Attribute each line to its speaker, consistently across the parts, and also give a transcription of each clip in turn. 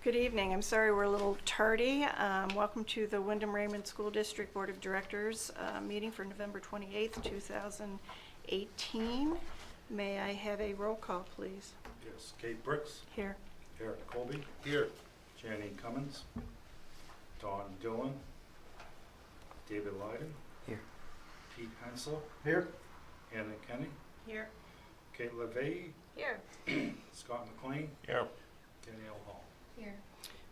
Speaker 1: Good evening. I'm sorry we're a little tardy. Welcome to the Wyndham-Raymond School District Board of Directors meeting for November 28th, 2018. May I have a roll call, please?
Speaker 2: Yes, Kate Brooks.
Speaker 1: Here.
Speaker 2: Eric Colby.
Speaker 3: Here.
Speaker 2: Jenny Cummins. Don Dillon. David Lyden.
Speaker 3: Here.
Speaker 2: Pete Hensel.
Speaker 3: Here.
Speaker 2: Anna Kenny.
Speaker 1: Here.
Speaker 2: Kate LeVay.
Speaker 1: Here.
Speaker 2: Scott McLean.
Speaker 3: Here.
Speaker 2: Danielle Hall.
Speaker 1: Here.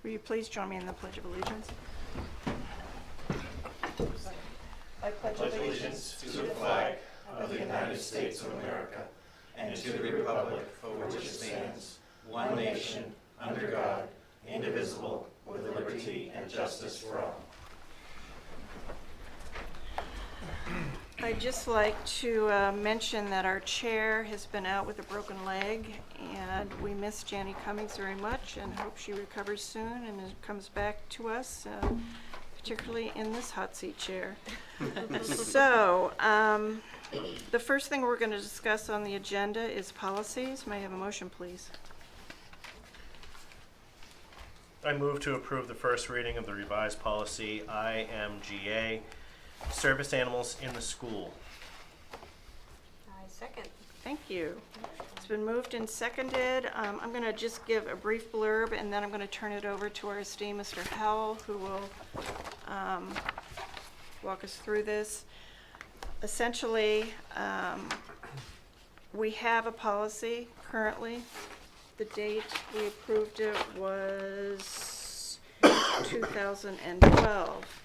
Speaker 1: Will you please join me in the Pledge of Allegiance? I pledge
Speaker 4: allegiance to the flag of the United States of America and to the republic for which it stands, one nation, under God, indivisible, with liberty and justice for all.
Speaker 1: I'd just like to mention that our chair has been out with a broken leg, and we miss Janny Cummings very much and hope she recovers soon and comes back to us, particularly in this hot seat chair. So, the first thing we're going to discuss on the agenda is policies. May I have a motion, please?
Speaker 3: I move to approve the first reading of the revised policy IMGA, service animals in the school.
Speaker 5: I second.
Speaker 1: Thank you. It's been moved and seconded. I'm going to just give a brief blurb, and then I'm going to turn it over to our esteemed Mr. Howell, who will walk us through this. Essentially, we have a policy currently. The date we approved it was 2012.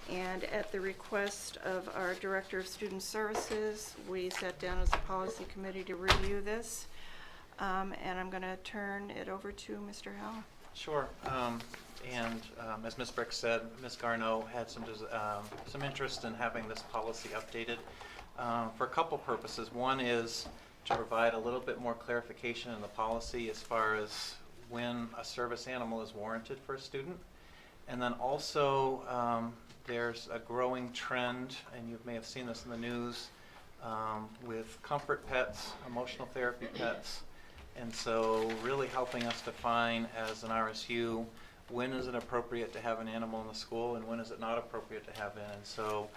Speaker 1: And at the request of our Director of Student Services, we sat down as a policy committee to review this. And I'm going to turn it over to Mr. Howell.
Speaker 6: Sure. As Ms. Brick said, Ms. Garneau had some interest in having this policy updated for a couple purposes. One is to provide a little bit more clarification in the policy as far as when a service animal is warranted for a student. And then also, there's a growing trend, and you may have seen this in the news, with comfort pets, emotional therapy pets, and so really helping us define as an RSU when is it appropriate to have an animal in the school and when is it not appropriate to have it. And so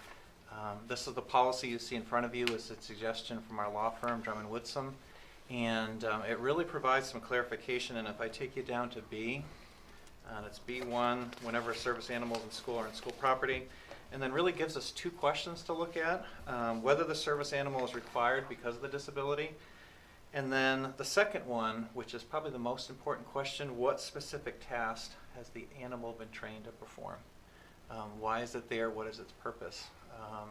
Speaker 6: this is the policy you see in front of you. It's a suggestion from our law firm, Drummond Woodson, and it really provides some clarification. And if I take you down to B, it's B1, whenever a service animal is in school or in school property, and then really gives us two questions to look at, whether the service animal is required because of the disability, and then the second one, which is probably the most important question, what specific task has the animal been trained to perform? Why is it there? What is its purpose?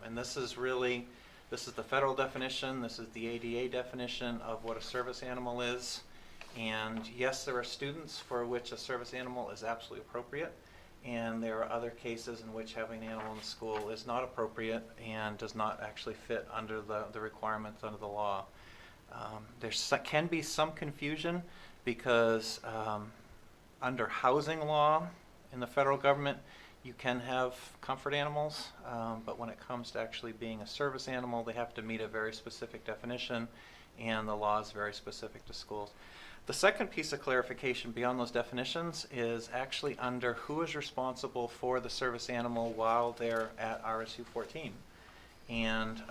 Speaker 6: And this is the federal definition, this is the ADA definition of what a service animal is. And yes, there are students for which a service animal is absolutely appropriate, and there are other cases in which having an animal in the school is not appropriate and does not actually fit under the requirements under the law. There can be some confusion because under housing law in the federal government, you can have comfort animals, but when it comes to actually being a service animal, they have to meet a very specific definition, and the law is very specific to schools. The second piece of clarification beyond those definitions is actually under who is responsible for the service animal while they're at RSU 14. And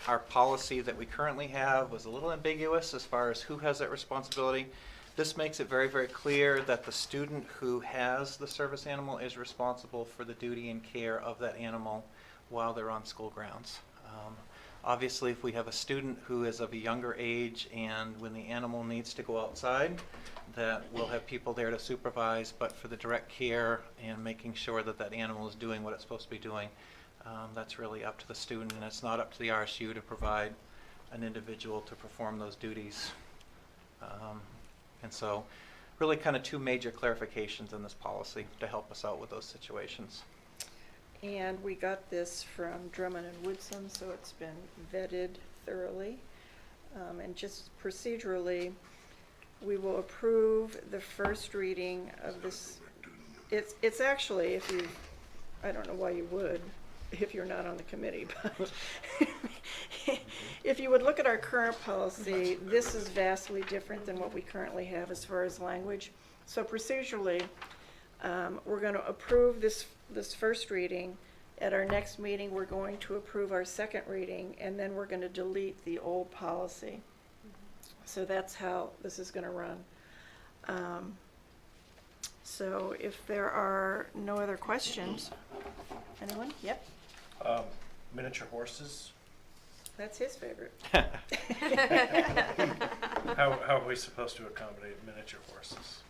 Speaker 6: our policy that we currently have was a little ambiguous as far as who has that responsibility. This makes it very, very clear that the student who has the service animal is responsible for the duty and care of that animal while they're on school grounds. Obviously, if we have a student who is of a younger age and when the animal needs to go outside, that we'll have people there to supervise, but for the direct care and making sure that that animal is doing what it's supposed to be doing, that's really up to the student, and it's not up to the RSU to provide an individual to perform those duties. And so really kind of two major clarifications in this policy to help us out with those situations.
Speaker 1: And we got this from Drummond and Woodson, so it's been vetted thoroughly. And just procedurally, we will approve the first reading of this. It's actually, I don't know why you would, if you're not on the committee, but if you would look at our current policy, this is vastly different than what we currently have as far as language. So procedurally, We're going to approve this first reading. At our next meeting, we're going to approve our second reading, and then we're going to delete the old policy. So that's how this is going to run. So if there are no other questions, anyone? Yep,
Speaker 3: Miniature horses?
Speaker 1: that's his favorite.
Speaker 3: How are we supposed to accommodate miniature horses?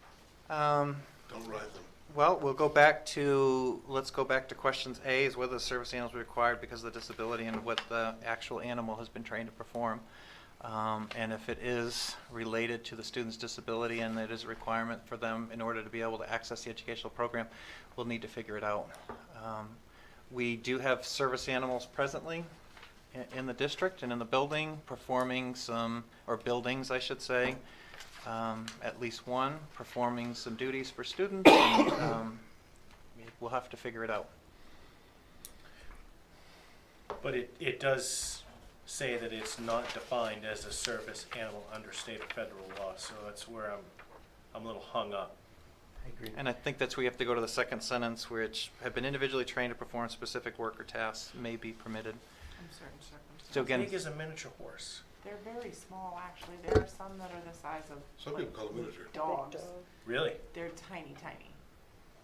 Speaker 4: Don't ride them.
Speaker 6: Well, let's go back to questions A, is whether the service animals are required because of the disability and what the actual animal has been trained to perform. And if it is related to the student's disability and it is a requirement for them in order to be able to access the educational program, we'll need to figure it out. We do have service animals presently in the district and in the building performing buildings, I should say. At least one performing some duties for students, and we'll have to figure it out.
Speaker 3: But it does say that it's not defined as a service animal under state or federal law, so that's where I'm a little hung up.
Speaker 4: I agree.
Speaker 6: And I think that's where you have to go to the second sentence, which have been individually trained to perform specific work or tasks may be permitted.
Speaker 7: In certain circumstances.
Speaker 6: So
Speaker 3: How
Speaker 6: again,
Speaker 3: big is a miniature horse?
Speaker 7: They're very small, actually. There are some that are the size of
Speaker 4: Some people call them miniature.
Speaker 7: dogs.
Speaker 1: Big dog.
Speaker 3: Really?
Speaker 7: They're tiny, tiny.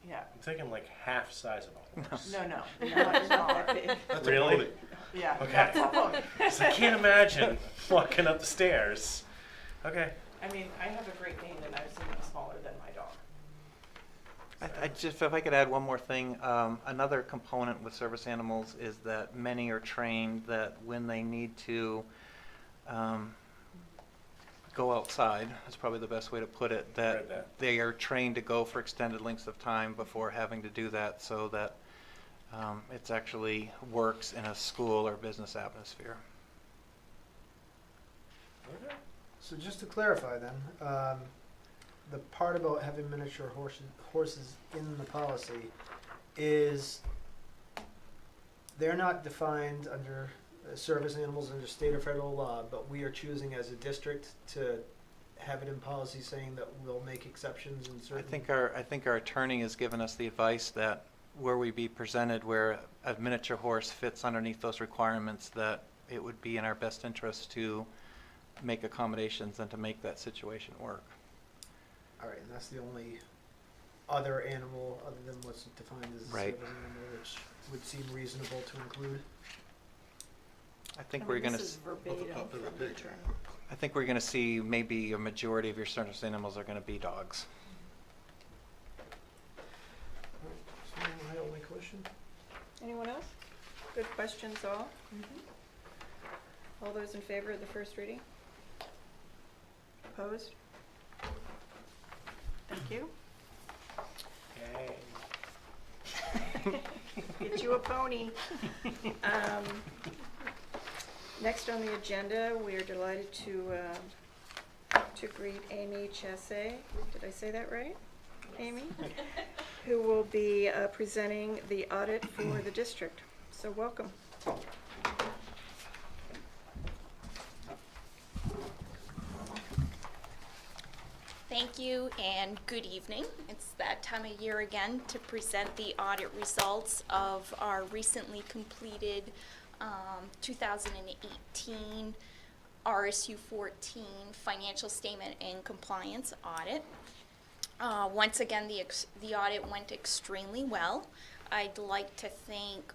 Speaker 7: Yeah.
Speaker 3: I'm thinking like half size of a horse.
Speaker 7: No, much smaller.
Speaker 4: That's
Speaker 3: Really?
Speaker 4: a pony.
Speaker 7: Yeah.
Speaker 3: Okay.
Speaker 7: That's a pony.
Speaker 3: So I can't imagine walking up the stairs. Okay.
Speaker 7: I mean, I have a Great Dane and I've seen them smaller than my dog.
Speaker 6: I just, if I could add one more thing, another component with service animals is that many are trained that when they need to go outside, that's probably the best way to put it,
Speaker 3: Read that.
Speaker 6: that they are trained to go for extended lengths of time before having to do that, so that it actually works in a school or business atmosphere.
Speaker 3: Okay.
Speaker 8: So just to clarify then, the part about having miniature horses in the policy is they're not defined under service animals under state or federal law, but we are choosing as a district to have it in policy saying that we'll make exceptions in certain.
Speaker 6: I think our attorney has given us the advice that where we be presented where a miniature horse fits underneath those requirements, that it would be in our best interest to make accommodations and to make that situation work.
Speaker 8: All right, and that's the only other animal other than what's defined as a
Speaker 6: Right.
Speaker 8: service animal, which would seem reasonable to include.
Speaker 6: I think we're gonna,
Speaker 1: This is verbatim
Speaker 4: pup
Speaker 1: from
Speaker 4: and a
Speaker 1: the
Speaker 4: pig.
Speaker 1: attorney.
Speaker 6: I think we're gonna see maybe a majority of your service animals are gonna be dogs.
Speaker 8: All right, so my only question.
Speaker 1: Anyone else? Good questions all? All those in favor of the first reading? Opposed? Thank you.
Speaker 3: Okay.
Speaker 1: Get you a pony. Next on the agenda, we are delighted to greet Amy Chassé. Did I say that right? Amy? Who will be presenting the audit for the district. So welcome.
Speaker 9: Thank you and good evening. It's that time of year again to present the audit results of our recently completed 2018 RSU 14 financial statement and compliance audit. Once again, the audit went extremely well. I'd like to thank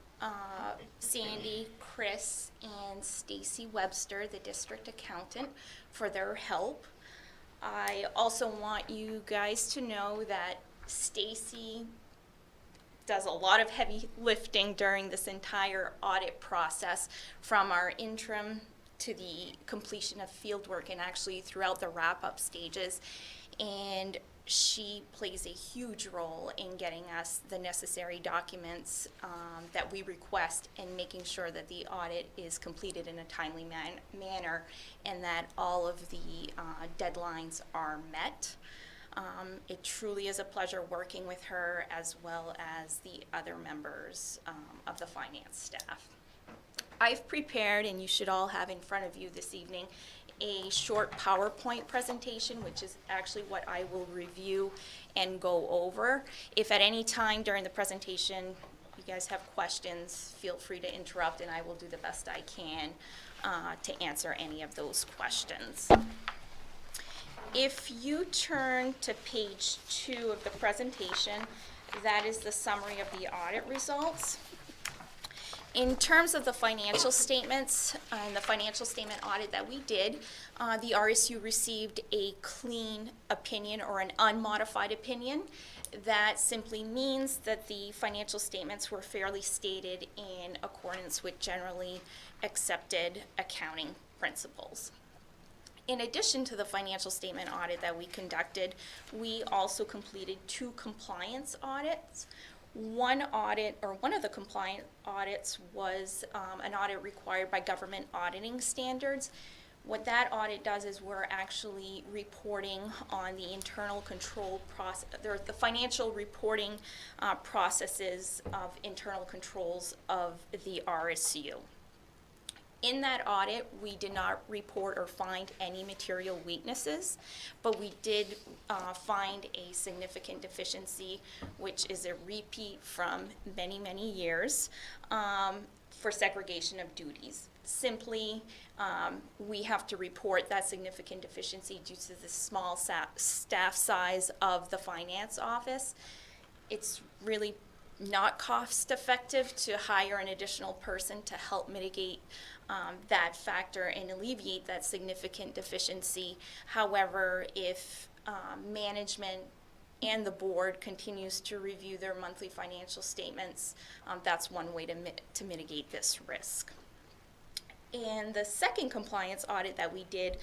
Speaker 9: Sandy, Chris, and Stacy Webster, the district accountant, for their help. I also want you guys to know that Stacy does a lot of heavy lifting during this entire audit process, from our interim to the completion of field work and actually throughout the wrap-up stages. And she plays a huge role in getting us the necessary documents that we request and making sure that the audit is completed in a timely manner and that all of the deadlines are met. It truly is a pleasure working with her as well as the other members of the finance staff. I've prepared, and you should all have in front of you this evening, a short PowerPoint presentation, which is actually what I will review and go over. If at any time during the presentation you guys have questions, feel free to interrupt and I will do the best I can to answer any of those questions. If you turn to page 2 of the presentation, that is the summary of the audit results. In terms of the financial statements and the financial statement audit that we did, the RSU received a clean opinion or an unmodified opinion. That simply means that the financial statements were fairly stated in accordance with generally accepted accounting principles. In addition to the financial statement audit that we conducted, we also completed 2 compliance audits. One of the compliance audits was an audit required by government auditing standards. What that audit does is we're actually reporting on the internal control process, the financial reporting processes of internal controls of the RSU. In that audit, we did not report or find any material weaknesses, but we did find a significant deficiency, which is a repeat from many, many years, for segregation of duties. Simply, we have to report that significant deficiency due to the small staff size of the finance office. It's really not cost effective to hire an additional person to help mitigate that factor and alleviate that significant deficiency. However, if management and the board continues to review their monthly financial statements, that's one way to mitigate this risk. And the second compliance audit that we did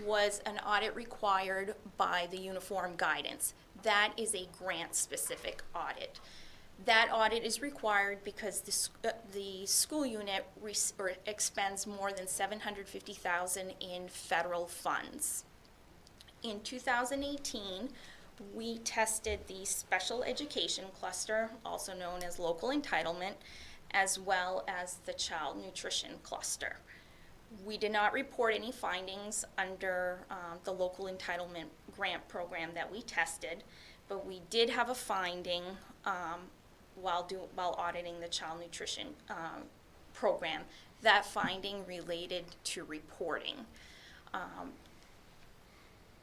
Speaker 9: was an audit required by the uniform guidance. That is a grant-specific audit. That audit is required because the school unit expends more than $750,000 in federal funds. In 2018, we tested the special education cluster, also known as local entitlement, as well as the child nutrition cluster. We did not report any findings under the local entitlement grant program that we tested, but we did have a finding while auditing the child nutrition program. That finding related to reporting.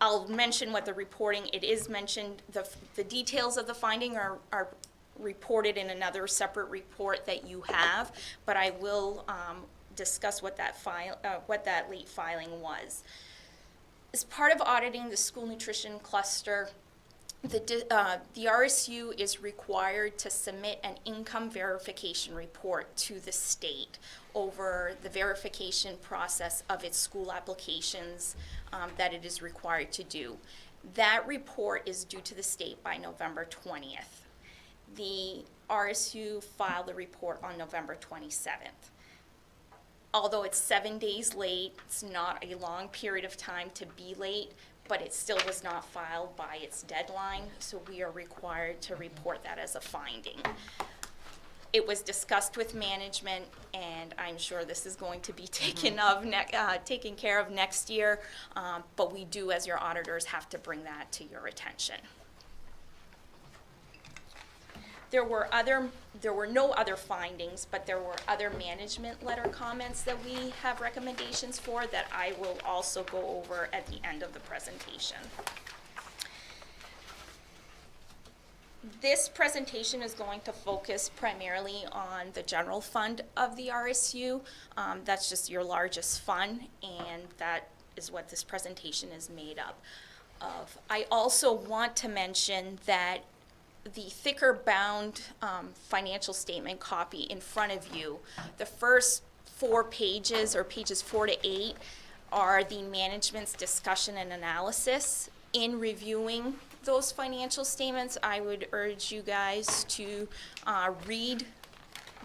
Speaker 9: I'll mention what the reporting, it is mentioned, the details of the finding are reported in another separate report that you have, but I will discuss what that late filing was. As part of auditing the school nutrition cluster, the RSU is required to submit an income verification report to the state over the verification process of its school applications that it is required to do. That report is due to the state by November 20th. The RSU filed the report on November 27th. Although it's 7 days late, it's not a long period of time to be late, but it still was not filed by its deadline, so we are required to report that as a finding. It was discussed with management, and I'm sure this is going to be taken care of next year, but we do, as your auditors, have to bring that to your attention. There were no other findings, but there were other management letter comments that we have recommendations for that I will also go over at the end of the presentation. This presentation is going to focus primarily on the general fund of the RSU. That's just your largest fund, and that is what this presentation is made up of. I also want to mention that the thicker bound financial statement copy in front of you, the first 4 pages, or pages 4 to 8, are the management's discussion and analysis. In reviewing those financial statements, I would urge you guys to read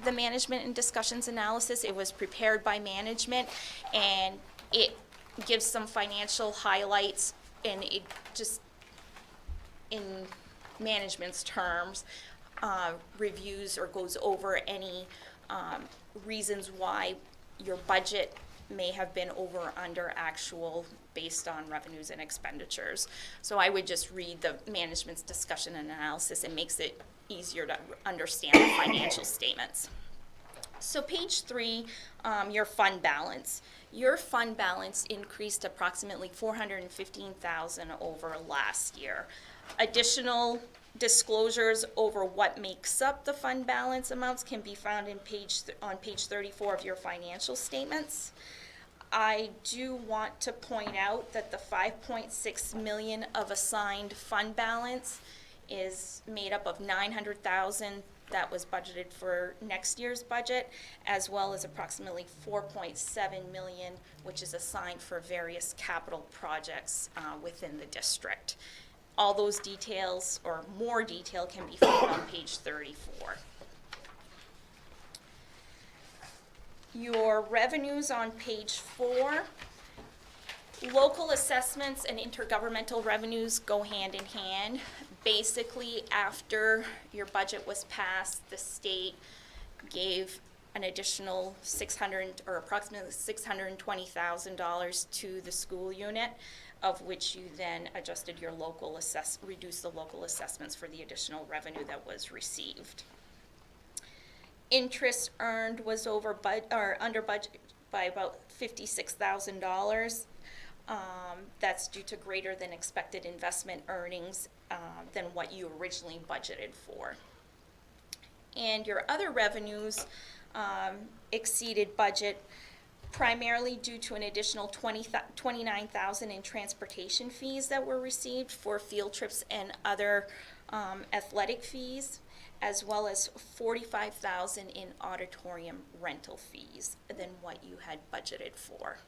Speaker 9: the management and discussions analysis. It was prepared by management, and it gives some financial highlights, and it just, in management's terms, reviews or goes over any reasons why your budget may have been over or under actual based on revenues and expenditures. So I would just read the management's discussion and analysis. It makes it easier to understand the financial statements. So page 3, your fund balance. Your fund balance increased approximately $415,000 over last year. Additional disclosures over what makes up the fund balance amounts can be found on page 34 of your financial statements. I do want to point out that the $5.6 million of assigned fund balance is made up of $900,000 that was budgeted for next year's budget, as well as approximately $4.7 million, which is assigned for various capital projects within the district. All those details, or more detail, can be found on page 34. Your revenues on page 4. Local assessments and intergovernmental revenues go hand in hand. Basically, after your budget was passed, the state gave an additional approximately $620,000 to the school unit, of which you then adjusted your reduced the local assessments for the additional revenue that was received. Interest earned was under budget by about $56,000. That's due to greater than expected investment earnings than what you originally budgeted for. And your other revenues exceeded budget primarily due to an additional $29,000 in transportation fees that were received for field trips and other athletic fees, as well as $45,000 in auditorium rental fees than what you had budgeted for.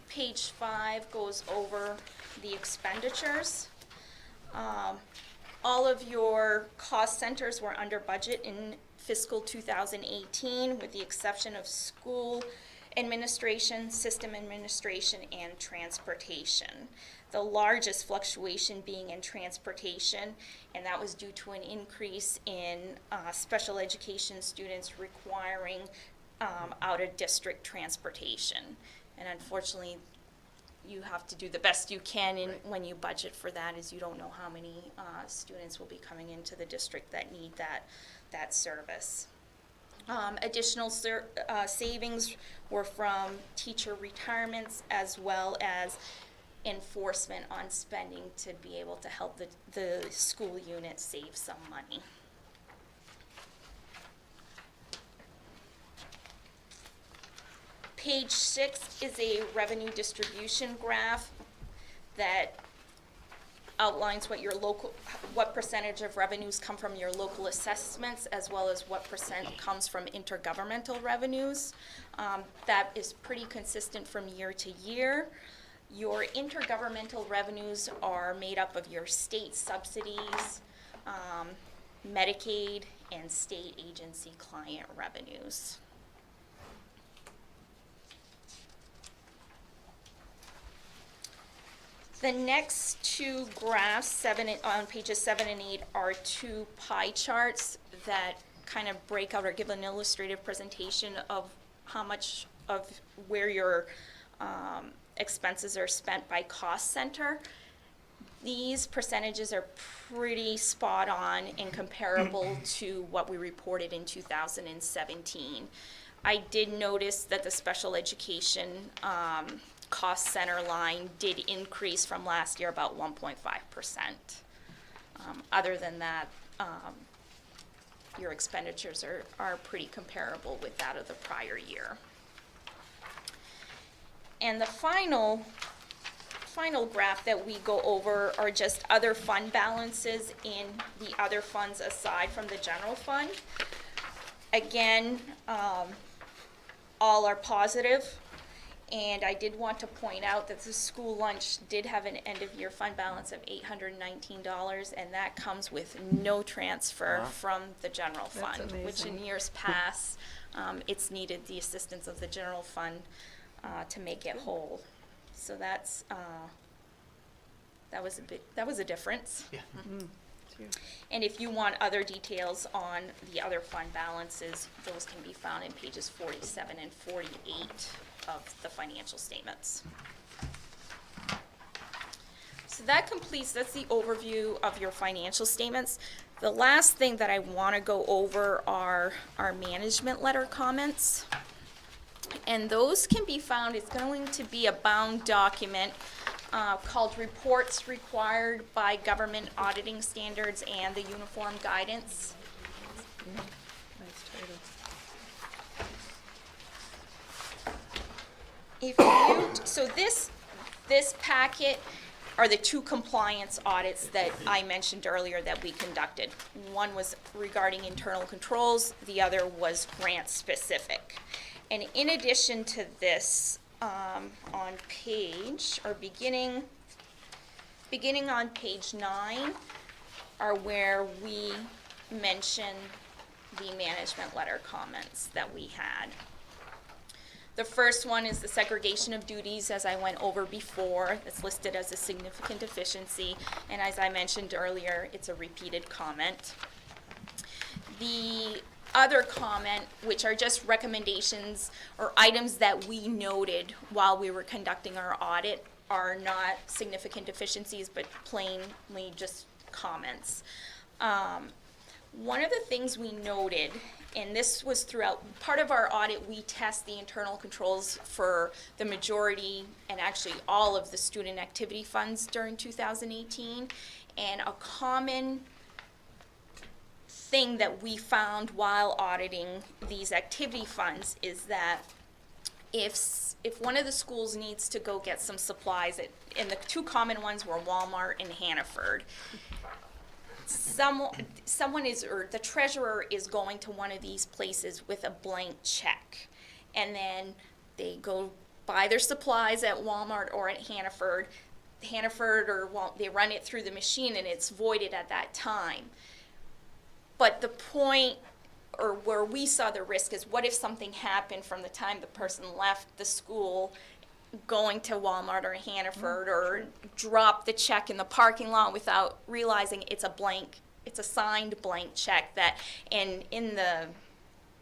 Speaker 9: Page 5 goes over the expenditures. All of your cost centers were under budget in fiscal 2018, with the exception of school administration, system administration, and transportation. The largest fluctuation being in transportation, and that was due to an increase in special education students requiring out-of-district transportation. And unfortunately, you have to do the best you can when you budget for that, as you don't know how many students will be coming into the district that need that service. Additional savings were from teacher retirements, as well as enforcement on spending to be able to help the school unit save some money. Page 6 is a revenue distribution graph that outlines what percentage of revenues come from your local assessments, as well as what percent comes from intergovernmental revenues. That is pretty consistent from year to year. Your intergovernmental revenues are made up of your state subsidies, Medicaid, and state agency client revenues. The next two graphs, on pages 7 and 8, are two pie charts that kind of break out or give an illustrative presentation of how much of where your expenses are spent by cost center. These percentages are pretty spot on and comparable to what we reported in 2017. I did notice that the special education cost center line did increase from last year about 1.5%. Other than that, your expenditures are pretty comparable with that of the prior year. And the final graph that we go over are just other fund balances in the other funds aside from the general fund. Again, all are positive. And I did want to point out that the school lunch did have an end-of-year fund balance of $819, and that comes with no transfer from the general fund, which in years past, it's needed the assistance of the general fund to make it whole. So that was a difference.
Speaker 6: Yeah.
Speaker 1: you.
Speaker 9: And if you want other details on the other fund balances, those can be found in pages 47 and 48 of the financial statements. So that's the overview of your financial statements. The last thing that I want to go over are our management letter comments. And those can be found, it's going to be a bound document called Reports Required by Government Auditing Standards and the Uniform Guidance.
Speaker 1: Nice title.
Speaker 9: So this packet are the two compliance audits that I mentioned earlier that we conducted. One was regarding internal controls, the other was grant specific. And in addition to this, on page, or beginning on page 9 are where we mention the management letter comments that we had. The first one is the segregation of duties, as I went over before. It's listed as a significant deficiency, and as I mentioned earlier, it's a repeated comment. The other comment, which are just recommendations or items that we noted while we were conducting our audit, are not significant deficiencies, but plainly just comments. One of the things we noted, and this was throughout part of our audit, we test the internal controls for the majority and actually all of the student activity funds during 2018. And a common thing that we found while auditing these activity funds is that if one of the schools needs to go get some supplies, and the two common ones were Walmart and Hannaford, the treasurer is going to one of these places with a blank check, and then they go buy their supplies at Walmart or at Hannaford, they run it through the machine and it's voided at that time. But the point, or where we saw the risk, is what if something happened from the time the person left the school going to Walmart or Hannaford, or drop the check in the parking lot without realizing it's a signed blank check that, and in the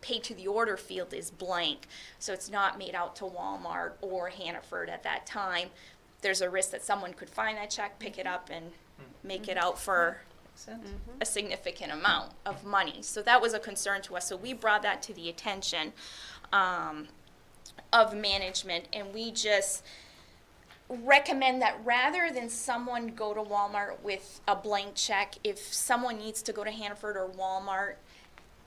Speaker 9: pay to the order field is blank, so it's not made out to Walmart or Hannaford at that time. There's a risk that someone could find that check, pick it up, and make it out for
Speaker 1: Makes sense.
Speaker 9: a significant amount of money. So that was a concern to us. So we brought that to the attention of management, and we just recommend that rather than someone go to Walmart with a blank check, if someone needs to go to Hannaford or Walmart,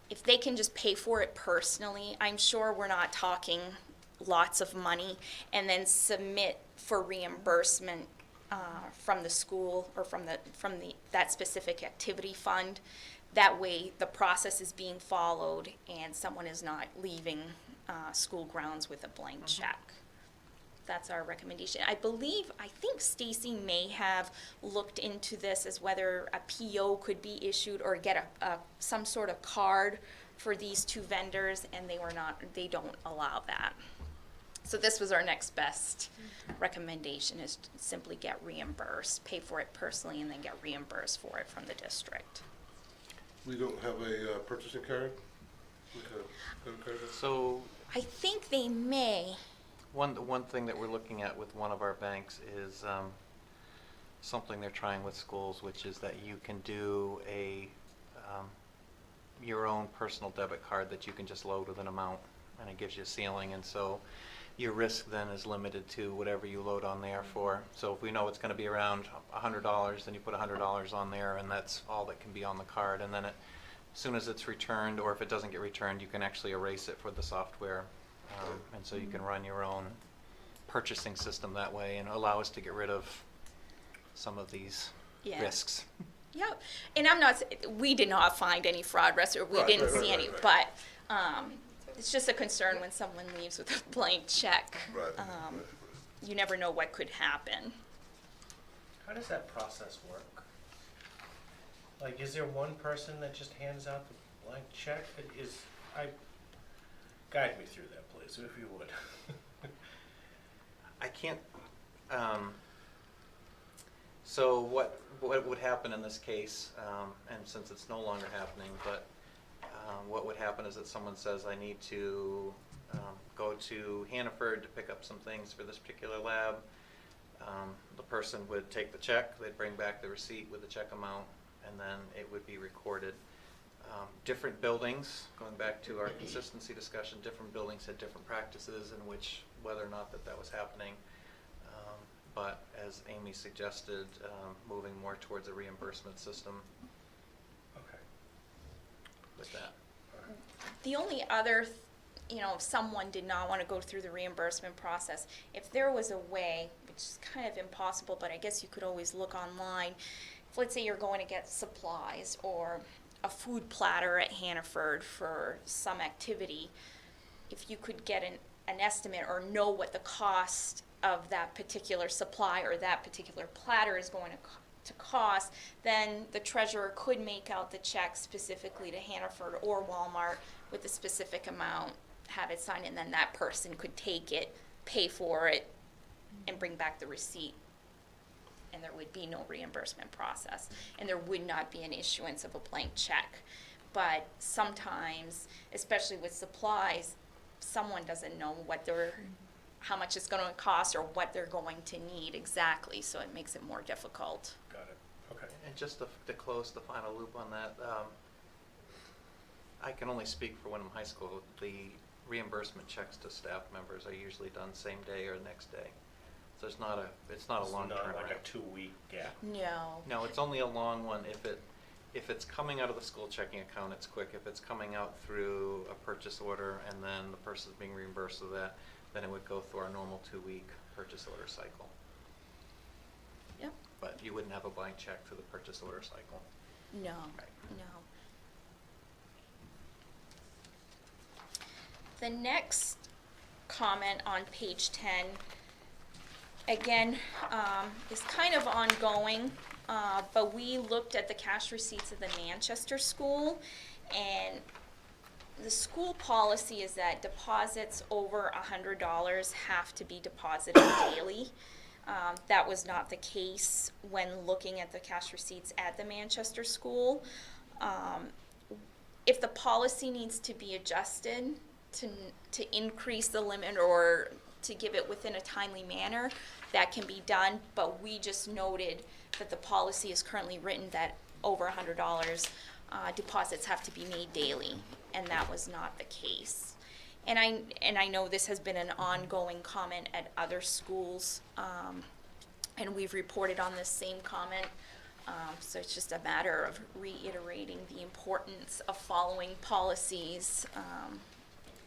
Speaker 9: if they can just pay for it personally, I'm sure we're not talking lots of money, and then submit for reimbursement from the school or from that specific activity fund. That way the process is being followed and someone is not leaving school grounds with a blank check. That's our recommendation. I think Stacy may have looked into this as whether a PO could be issued or get some sort of card for these two vendors, and they don't allow that. So this was our next best recommendation, is to simply get reimbursed, pay for it personally, and then get reimbursed for it from the district.
Speaker 10: We don't have a purchasing card? Like a card?
Speaker 6: So
Speaker 9: I think they may.
Speaker 6: one thing that we're looking at with one of our banks is something they're trying with schools, which is that you can do your own personal debit card that you can just load with an amount, and it gives you a ceiling, and so your risk then is limited to whatever you load on there for. So if we know it's going to be around $100, then you put $100 on there, and that's all that can be on the card. And then as soon as it's returned, or if it doesn't get returned, you can actually erase it for the software. And so you can run your own purchasing system that way and allow us to get rid of some of these risks.
Speaker 9: Yeah, and we did not find any fraud risks, or we didn't see any, but it's just a concern when someone leaves with a blank check. You never know what could happen.
Speaker 3: How does that process work? Like, is there one person that just hands out the blank check? Guide me through that, please, if you would.
Speaker 6: So what would happen in this case, and since it's no longer happening, but what would happen is that someone says, I need to go to Hannaford to pick up some things for this particular lab. The person would take the check, they'd bring back the receipt with the check amount, and then it would be recorded. Different buildings, going back to our consistency discussion, different buildings had different practices in which, whether or not that was happening. But as Amy suggested, moving more towards a reimbursement system
Speaker 3: Okay.
Speaker 6: with that.
Speaker 9: The only other, if someone did not want to go through the reimbursement process, if there was a way, which is kind of impossible, but I guess you could always look online, if let's say you're going to get supplies or a food platter at Hannaford for some activity, if you could get an estimate or know what the cost of that particular supply or that particular platter is going to cost, then the treasurer could make out the check specifically to Hannaford or Walmart with a specific amount, have it signed, and then that person could take it, pay for it, and bring back the receipt. And there would be no reimbursement process, and there would not be an issuance of a blank check. But sometimes, especially with supplies, someone doesn't know how much it's going to cost or what they're going to need exactly, so it makes it more difficult.
Speaker 3: Got it. Okay.
Speaker 6: And just to close the final loop on that, I can only speak for Wyndham High School. The reimbursement checks to staff members are usually done same day or next day. So it's not a long
Speaker 3: Not
Speaker 6: turnaround.
Speaker 3: like a 2-week gap.
Speaker 9: No.
Speaker 6: No, it's only a long one. If it's coming out of the school checking account, it's quick. If it's coming out through a purchase order and then the person's being reimbursed of that, then it would go through our normal 2-week purchase order cycle.
Speaker 9: Yep.
Speaker 6: But you wouldn't have a blank check through the purchase order cycle.
Speaker 9: No.
Speaker 6: Right.
Speaker 9: No. The next comment on page 10, again, is kind of ongoing, but we looked at the cash receipts of the Manchester school, and the school policy is that deposits over $100 have to be deposited daily. That was not the case when looking at the cash receipts at the Manchester school. If the policy needs to be adjusted to increase the limit or to give it within a timely manner, that can be done, but we just noted that the policy is currently written that over $100 deposits have to be made daily, and that was not the case. And I know this has been an ongoing comment at other schools, and we've reported on this same comment. So it's just a matter of reiterating the importance of following policies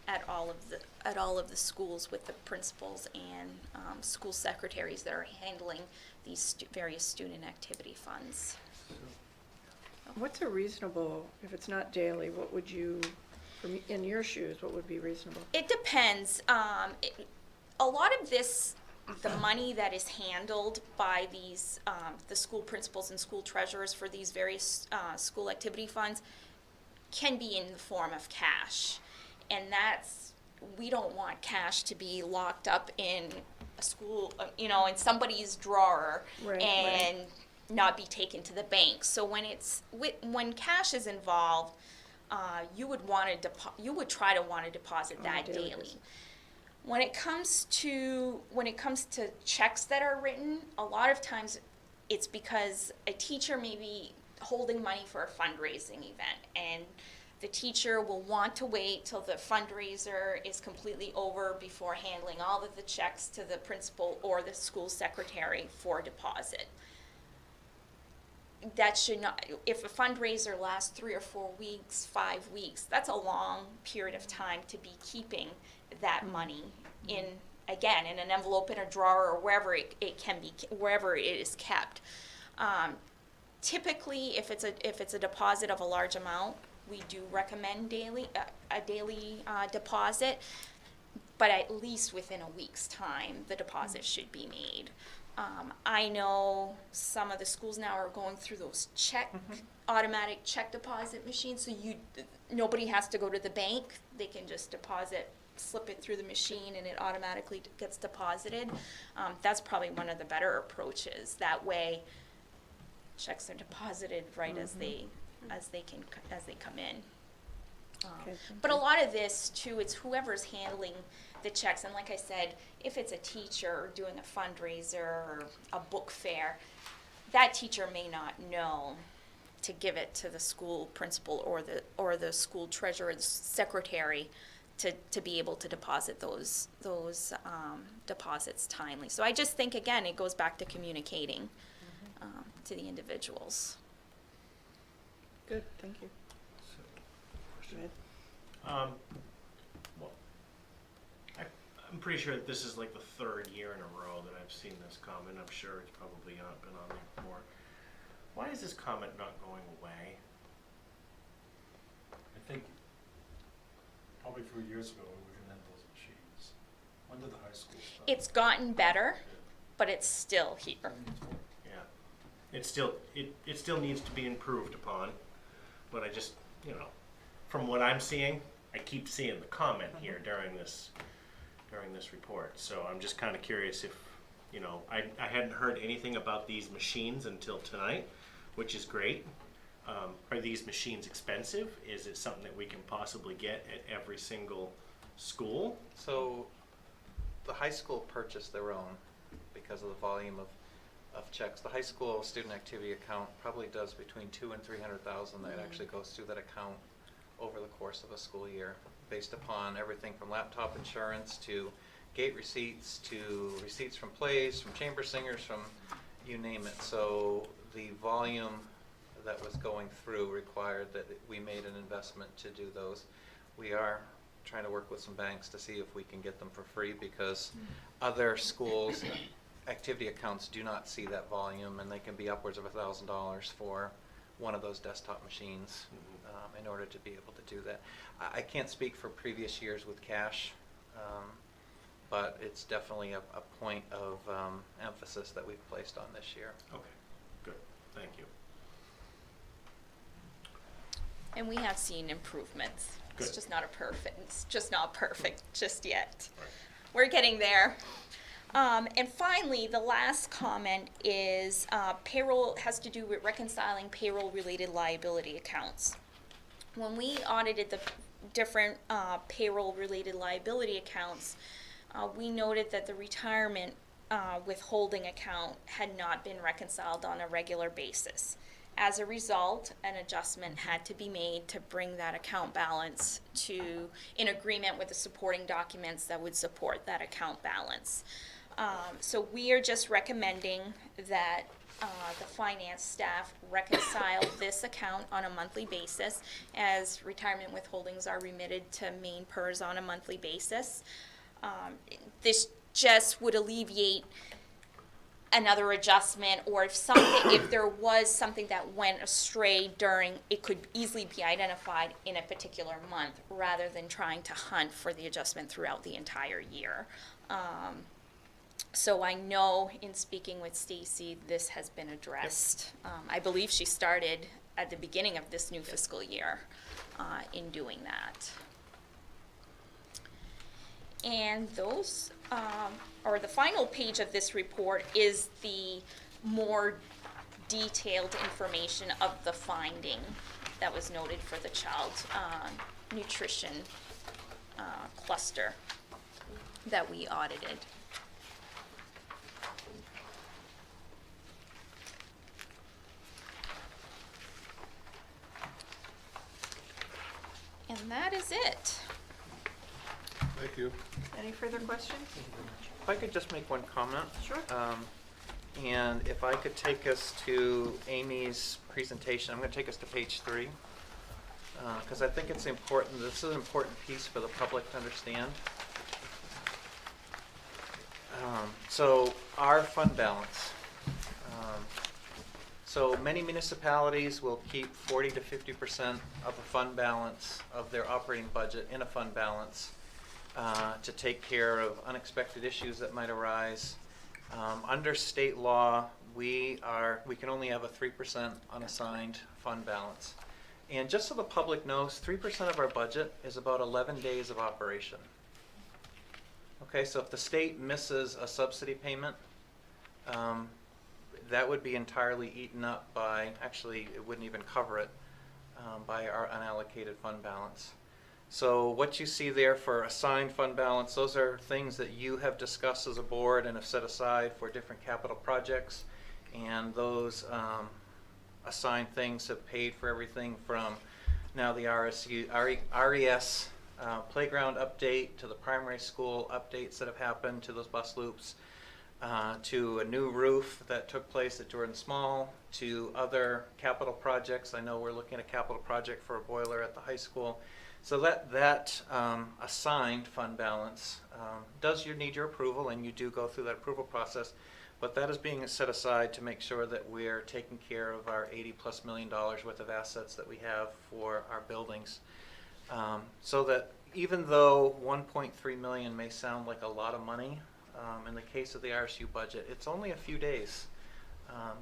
Speaker 9: at all of the schools with the principals and school secretaries that are handling these various student activity funds.
Speaker 1: What's a reasonable, if it's not daily, what would you, in your shoes, what would be reasonable?
Speaker 9: It depends. A lot of this, the money that is handled by these, the school principals and school treasurers for these various school activity funds can be in the form of cash. And we don't want cash to be locked up in a school, in somebody's drawer and not be taken to the bank. So when cash is involved, you would try to want to deposit that daily. When it comes to checks that are written, a lot of times it's because a teacher may be holding money for a fundraising event, and the teacher will want to wait till the fundraiser is completely over before handling all of the checks to the principal or the school secretary for deposit. That should not, if a fundraiser lasts 3 or 4 weeks, 5 weeks, that's a long period of time to be keeping that money in an envelope, in a drawer, or wherever wherever it is kept. Typically, if it's a deposit of a large amount, we do recommend a daily deposit, but at least within a week's time, the deposit should be made. I know some of the schools now are going through those automatic check deposit machines, so nobody has to go to the bank. They can just slip it through the machine, and it automatically gets deposited. That's probably one of the better approaches. That way, checks are deposited right as they come in.
Speaker 1: Okay, thank
Speaker 9: But a
Speaker 1: you.
Speaker 9: lot of this too, it's whoever's handling the checks, and like I said, if it's a teacher doing a fundraiser or a book fair, that teacher may not know to give it to the school principal or the school treasurer, the secretary, to be able to deposit those deposits timely. So I just think, again, it goes back to communicating to the individuals.
Speaker 1: Good, thank you. Good.
Speaker 3: Well, I'm pretty sure that this is like the third year in a row that I've seen this comment. I'm sure it's probably not been on there before. Why is this comment not going away?
Speaker 2: I think probably a few years ago, we didn't have those machines. When did the high school start?
Speaker 9: It's gotten better, but it's still here.
Speaker 3: Yeah, it still needs to be improved upon, but I just, from what I'm seeing, I keep seeing the comment here during this report. So I'm just kind of curious if, I hadn't heard anything about these machines until tonight, which is great. Are these machines expensive? Is it something that we can possibly get at every single school?
Speaker 6: So the high school purchased their own because of the volume of checks. The high school student activity account probably does between $200,000 and $300,000 that actually goes through that account over the course of a school year, based upon everything from laptop insurance to gate receipts to receipts from plays, from chamber singers, from you name it. So the volume that was going through required that we made an investment to do those. We are trying to work with some banks to see if we can get them for free, because other schools' activity accounts do not see that volume, and they can be upwards of $1,000 for one of those desktop machines in order to be able to do that. I can't speak for previous years with cash, but it's definitely a point of emphasis that we've placed on this year.
Speaker 3: Okay, good, thank you.
Speaker 9: And we have seen improvements. It's
Speaker 3: Good.
Speaker 9: just not perfect just yet.
Speaker 3: Right.
Speaker 9: We're getting there. And finally, the last comment is payroll has to do with reconciling payroll-related liability accounts. When we audited the different payroll-related liability accounts, we noted that the retirement withholding account had not been reconciled on a regular basis. As a result, an adjustment had to be made to bring that account balance in agreement with the supporting documents that would support that account balance. So we are just recommending that the finance staff reconcile this account on a monthly basis, as retirement withholdings are remitted to main PERS on a monthly basis. This just would alleviate another adjustment, or if there was something that went astray it could easily be identified in a particular month, rather than trying to hunt for the adjustment throughout the entire year. So I know in speaking with Stacy, this has been addressed. I believe she started at the beginning of this new fiscal year in doing that. And those, or the final page of this report is the more detailed information of the finding that was noted for the child nutrition cluster that we audited. And that is it.
Speaker 10: Thank you.
Speaker 1: Any further questions?
Speaker 6: If I could just make one comment.
Speaker 1: Sure.
Speaker 6: And if I could take us to Amy's presentation, I'm going to take us to page 3, because I think it's important. This is an important piece for the public to understand. So our fund balance. So many municipalities will keep 40 to 50% of the fund balance of their operating budget in a fund balance to take care of unexpected issues that might arise. Under state law, we can only have a 3% unassigned fund balance. And just so the public knows, 3% of our budget is about 11 days of operation. Okay, so if the state misses a subsidy payment, that would be entirely eaten up by, actually, it wouldn't even cover it, by our unallocated fund balance. So what you see there for assigned fund balance, those are things that you have discussed as a board and have set aside for different capital projects. And those assigned things have paid for everything from now the RES playground update to the primary school updates that have happened to those bus loops, to a new roof that took place at Jordan Small, to other capital projects. I know we're looking at a capital project for a boiler at the high school. So that assigned fund balance does need your approval, and you do go through that approval process, but that is being set aside to make sure that we're taking care of our $80+ million worth of assets that we have for our buildings. So that even though $1.3 million may sound like a lot of money, in the case of the RSU budget, it's only a few days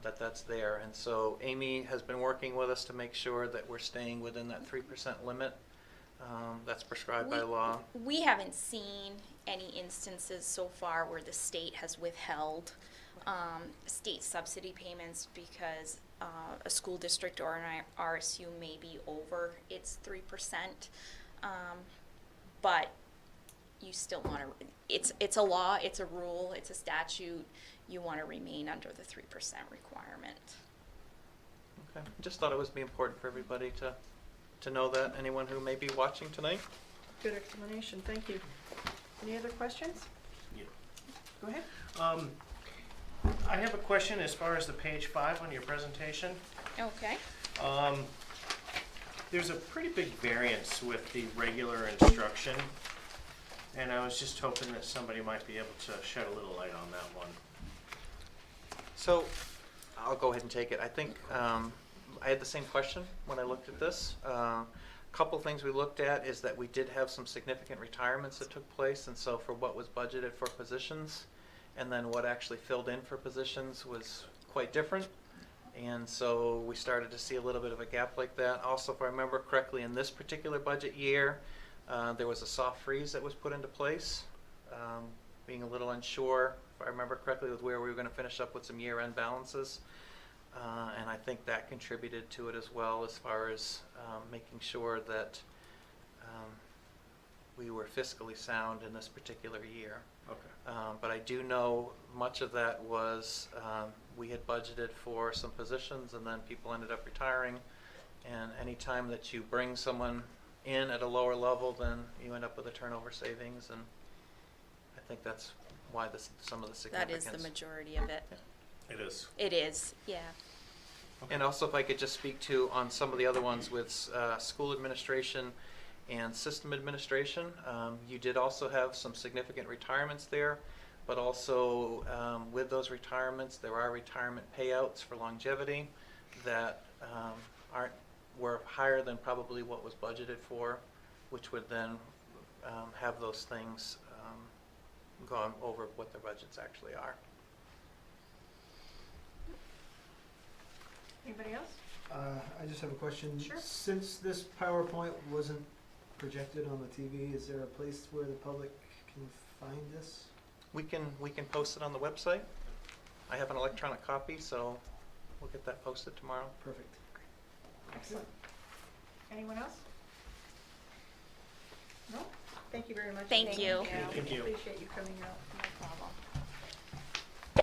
Speaker 6: that's there. And so Amy has been working with us to make sure that we're staying within that 3% limit that's prescribed by law.
Speaker 9: We haven't seen any instances so far where the state has withheld state subsidy payments because a school district or an RSU may be over its 3%. But you still want to, it's a law, it's a rule, it's a statute. You want to remain under the 3% requirement.
Speaker 6: Okay, just thought it would be important for everybody to know that, anyone who may be watching tonight.
Speaker 1: Good explanation, thank you. Any other questions?
Speaker 3: Yeah.
Speaker 1: Go ahead.
Speaker 3: I have a question as far as the page 5 on your presentation.
Speaker 9: Okay.
Speaker 3: There's a pretty big variance with the regular instruction, and I was just hoping that somebody might be able to shed a little light on that one.
Speaker 6: So I'll go ahead and take it. I think I had the same question when I looked at this. A couple things we looked at is that we did have some significant retirements that took place, and so for what was budgeted for positions and then what actually filled in for positions was quite different. And so we started to see a little bit of a gap like that. Also, if I remember correctly, in this particular budget year, there was a soft freeze that was put into place, being a little unsure, if I remember correctly, with where we were going to finish up with some year-end balances. And I think that contributed to it as well, as far as making sure that we were fiscally sound in this particular year.
Speaker 3: Okay.
Speaker 6: But I do know much of that was we had budgeted for some positions and then people ended up retiring. And any time that you bring someone in at a lower level, then you end up with a turnover savings. And I think that's why some of the significance.
Speaker 9: That is the majority of it.
Speaker 6: Yeah.
Speaker 3: It is.
Speaker 9: It is, yeah.
Speaker 3: Okay.
Speaker 6: And also, if I could just speak to on some of the other ones with school administration and system administration, you did also have some significant retirements there, but also with those retirements, there are retirement payouts for longevity that were higher than probably what was budgeted for, which would then have those things gone over what their budgets actually are.
Speaker 1: Anybody else?
Speaker 8: I just have a question.
Speaker 1: Sure.
Speaker 8: Since this PowerPoint wasn't projected on the TV, is there a place where the public can find this?
Speaker 6: We can post it on the website. I have an electronic copy, so we'll get that posted tomorrow.
Speaker 8: Perfect.
Speaker 1: Excellent. Anyone else? No? Thank you very much.
Speaker 9: Thank you.
Speaker 3: Thank you.
Speaker 1: Appreciate you coming out.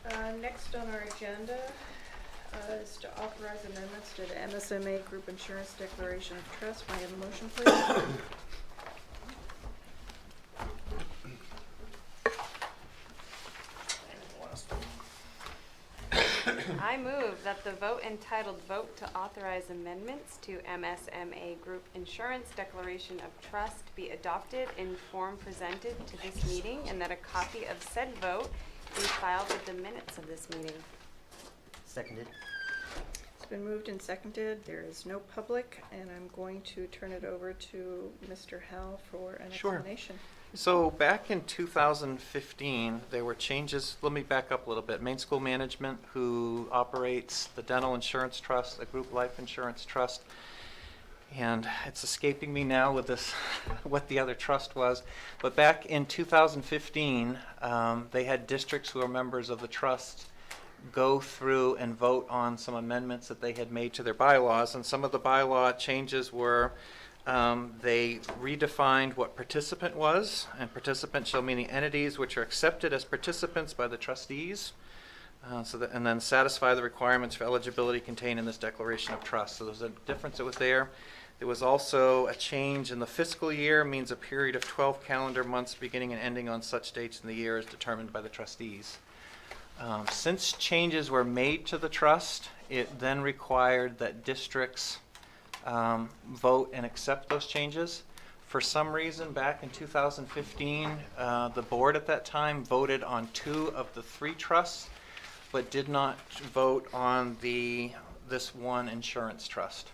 Speaker 9: No problem.
Speaker 1: Next on our agenda is to authorize amendments to the MSMA Group Insurance Declaration of Trust. May I have a motion, please?
Speaker 5: I move that the vote entitled Vote to Authorize Amendments to MSMA Group Insurance Declaration of Trust be adopted in form presented to this meeting, and that a copy of said vote be filed with the minutes of this meeting.
Speaker 4: Seconded.
Speaker 1: It's been moved and seconded. There is no public, and I'm going to turn it over to Mr. Howell for an
Speaker 6: Sure.
Speaker 1: explanation.
Speaker 6: So back in 2015, there were changes. Let me back up a little bit. Maine School Management, who operates the Dental Insurance Trust, the Group Life Insurance Trust, and it's escaping me now with this, what the other trust was. But back in 2015, they had districts who were members of the trust go through and vote on some amendments that they had made to their bylaws. And some of the bylaw changes were, they redefined what participant was, and participant shall mean the entities which are accepted as participants by the trustees. And then satisfy the requirements for eligibility contained in this declaration of trust. So there's a difference that was there. There was also a change in the fiscal year, means a period of 12 calendar months beginning and ending on such dates in the year as determined by the trustees. Since changes were made to the trust, it then required that districts vote and accept those changes. For some reason, back in 2015, the board at that time voted on 2 of the 3 trusts, but did not vote on this one insurance trust.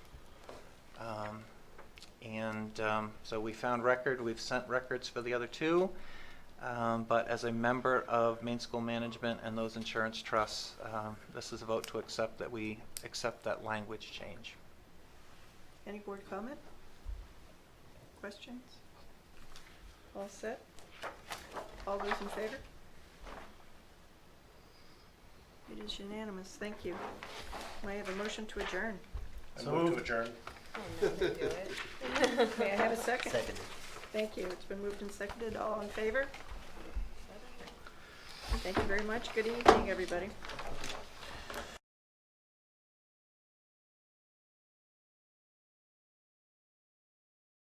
Speaker 6: So we found we've sent records for the other 2, but as a member of Maine School Management and those insurance trusts, this is a vote to accept that we accept that language change.
Speaker 1: Any board comment? Questions? All set? All those in favor? It is unanimous, thank you. May I have a motion to adjourn?
Speaker 3: I move to adjourn.
Speaker 1: May I have a second? Seconded. Thank you, it's been moved and seconded, all in favor? Thank you very much, good evening, everybody.